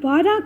12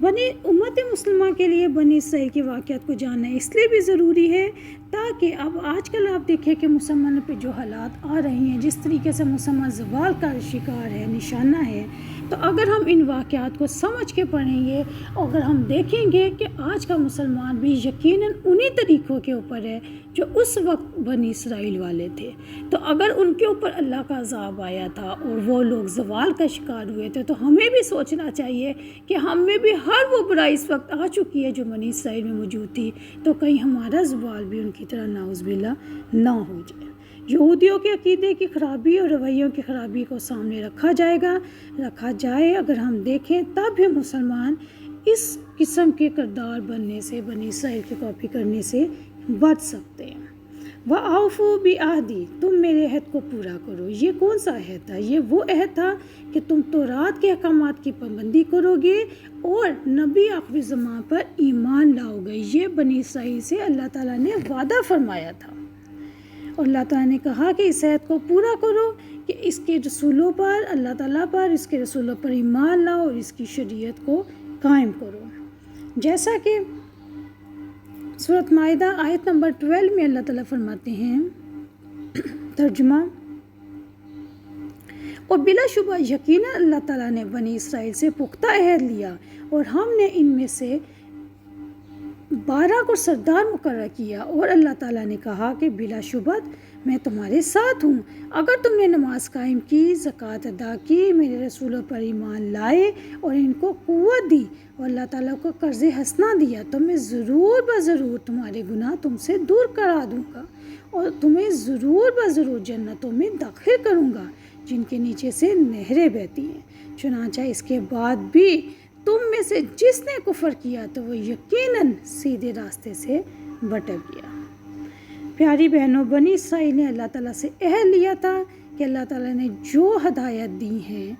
بنی امت مسلمہ کے لیے بنی اسرائیل کے واقعات کو جاننا اس لیے بھی ضروری ہے تاکہ اب آج کل آپ دیکھیں کہ مسلمانوں پہ جو حالات آ رہی ہیں، جس طریقے سے مسلمان زوال کا شکار ہے، نشانہ ہے، تو اگر ہم ان واقعات کو سمجھ کے پڑھیں گے، اگر ہم دیکھیں گے کہ آج کا مسلمان بھی یقیناً انہی طریقوں کے اوپر ہے جو اس وقت بنی اسرائیل والے تھے، تو اگر ان کے اوپر اللہ کا عذاب آیا تھا اور وہ لوگ زوال کا شکار ہوئے تھے، تو ہمیں بھی سوچنا چاہیے کہ ہم میں بھی ہر وہ برائی اس وقت آ چکی ہے جو بنی اسرائیل میں موجود تھی، تو کہیں ہمارا زوال بھی ان کی طرح نعوذ باللہ نہ ہو جائے۔ یہودیوں کے عقیدے کی خرابی اور رویوں کی خرابی کو سامنے رکھا جائے اگر ہم دیکھیں، تب ہی مسلمان اس قسم کے کردار بننے سے، بنی اسرائیل کی کاپی کرنے سے بچ سکتے ہیں۔ وَأَوْفُوا بِعَہْدِی، تم میرے عہد کو پورا کرو۔ یہ کون سا عہد تھا؟ یہ وہ عہد تھا کہ تم تورات کے احکامات کی پابندی کرو گے اور نبی آخری زمان پر ایمان لاؤ گے۔ یہ بنی اسرائیل سے اللہ تعالیٰ نے وعدہ فرمایا تھا، اور اللہ تعالیٰ نے کہا کہ اس عہد کو پورا کرو، کہ اس کے رسولوں پر، اللہ تعالیٰ پر، اس کے رسولوں پر ایمان لاؤ اور اس کی شریعت کو قائم کرو۔ جیسا کہ سورۃ مائدہ آیت نمبر 12 میں اللہ تعالیٰ فرماتے ہیں، ترجمہ: اور بلا شبہ یقیناً اللہ تعالیٰ نے بنی اسرائیل سے پختہ عہد لیا اور ہم نے ان میں سے 12 کو سردار مقرر کیا، اور اللہ تعالیٰ نے کہا کہ بلا شبہ میں تمہارے ساتھ ہوں، اگر تم نے نماز قائم کی، زکوٰۃ ادا کی، میرے رسولوں پر ایمان لائے اور ان کو قوت دی اور اللہ تعالیٰ کو قرض حسنہ دیا، تو میں ضرور بضرور تمہارے گناہ تم سے دور کرا دوں گا اور تمہیں ضرور بضرور جنتوں میں داخل کروں گا جن کے نیچے سے نہریں بہتی ہیں۔ چنانچہ اس کے بعد بھی تم میں سے جس نے کفر کیا تو وہ یقیناً سیدھے راستے سے بھٹک گیا۔ پیاری بہنوں، بنی اسرائیل نے اللہ تعالیٰ سے عہد لیا تھا کہ اللہ تعالیٰ نے جو ہدایت دی ہیں،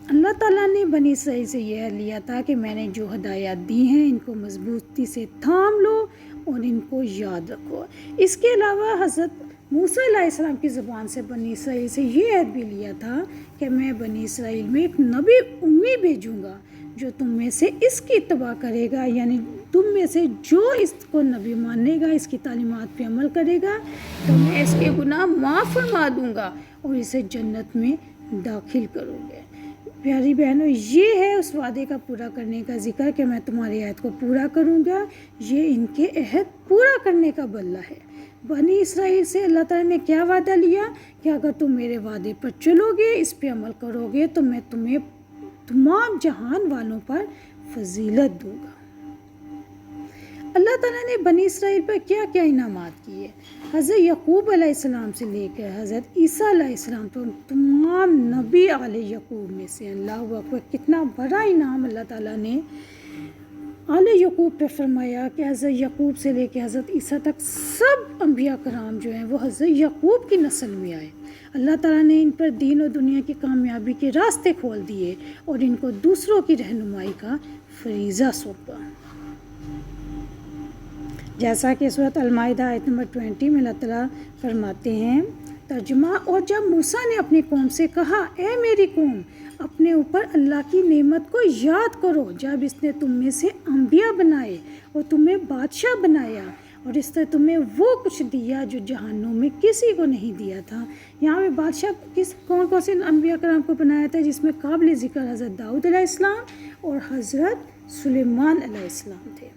اللہ تعالیٰ نے بنی اسرائیل سے یہ عہد لیا تھا کہ میں نے جو ہدایات دی ہیں ان کو مضبوطی سے تھام لو اور ان کو یاد رکھو۔ اس کے علاوہ حضرت موسیٰ علیہ السلام کی زبان سے بنی اسرائیل سے یہ عہد بھی لیا تھا کہ میں بنی اسرائیل میں ایک نبی امی بھیجوں گا جو تم میں سے اس کی اتباع کرے گا، یعنی تم میں سے جو اس کو نبی مانے گا، اس کی تعلیمات پہ عمل کرے گا، تو میں اس کے گناہ معاف فرما دوں گا اور اسے جنت میں داخل کروں گے۔ پیاری بہنوں، یہ ہے اس وعدے کا پورا کرنے کا ذکر کہ میں تمہارے عہد کو پورا کروں گا۔ یہ ان کے عہد پورا کرنے کا بدلہ ہے۔ بنی اسرائیل سے اللہ تعالیٰ نے کیا وعدہ لیا کہ اگر تم میرے وعدے پر چلو گے، اس پہ عمل کرو گے، تو میں تمہیں تمام جہان والوں پر فضیلت دوں گا۔ اللہ تعالیٰ نے بنی اسرائیل پر کیا کیا انعامات کیے؟ حضرت یعقوب علیہ السلام سے لے کر حضرت عیسیٰ علیہ السلام تو تمام نبی آل یعقوب میں سے، اللہ اکبر، کتنا بڑا انعام اللہ تعالیٰ نے آل یعقوب پہ فرمایا کہ حضرت یعقوب سے لے کے حضرت عیسیٰ تک سب انبیاء کرام جو ہیں وہ حضرت یعقوب کی نسل میں آئے۔ اللہ تعالیٰ نے ان پر دین اور دنیا کی کامیابی کے راستے کھول دیے اور ان کو دوسروں کی رہنمائی کا فریضہ سونپا۔ جیسا کہ سورۃ المائدہ آیت نمبر 20 میں اللہ تعالیٰ فرماتے ہیں، ترجمہ: اور جب موسیٰ نے اپنی قوم سے کہا، اے میری قوم، اپنے اوپر اللہ کی نعمت کو یاد کرو جب اس نے تم میں سے انبیاء بنائے اور تمہیں بادشاہ بنایا اور اس نے تمہیں وہ کچھ دیا جو جہانوں میں کسی کو نہیں دیا تھا۔ یہاں پہ بادشاہ کون سے انبیاء کرام کو بنایا تھا، جس میں قابل ذکر حضرت داؤد علیہ السلام اور حضرت سلیمان علیہ السلام تھے۔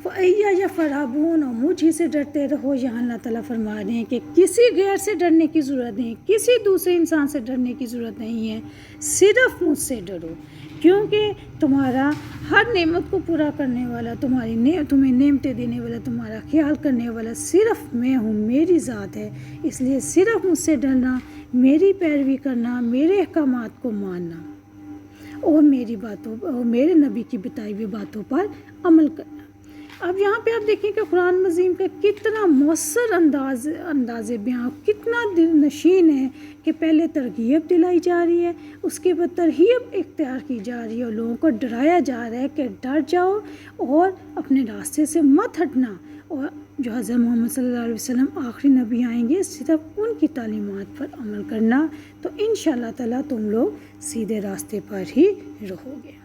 فَإِيَّیَ فَارْہَبُونَ، اور مجھ ہی سے ڈرتے رہو۔ یہاں اللہ تعالیٰ فرما رہے ہیں کہ کسی غیر سے ڈرنے کی ضرورت نہیں، کسی دوسرے انسان سے ڈرنے کی ضرورت نہیں ہے، صرف مجھ سے ڈرو، کیونکہ تمہارا ہر نعمت کو پورا کرنے والا، تمہیں نعمتیں دینے والا، تمہارا خیال کرنے والا صرف میں ہوں، میری ذات ہے۔ اس لیے صرف مجھ سے ڈرنا، میری پیروی کرنا، میرے احکامات کو ماننا اور میری باتوں اور میرے نبی کی بتائی ہوئی باتوں پر عمل کرنا۔ اب یہاں پہ آپ دیکھیں کہ قرآن مجید کا کتنا مؤثر انداز بیان، کتنا دل نشین ہے کہ پہلے ترغیب دلائی جا رہی ہے، اس کے بعد ترہیب اختیار کی جا رہی ہے اور لوگوں کو ڈرایا جا رہا ہے کہ ڈر جاؤ اور اپنے راستے سے مت ہٹنا، اور جو حضرت محمد صلی اللہ علیہ وسلم آخری نبی آئیں گے صرف ان کی تعلیمات پر عمل کرنا، تو انشاءاللہ تعالیٰ تم لوگ سیدھے راستے پر ہی رہو گے۔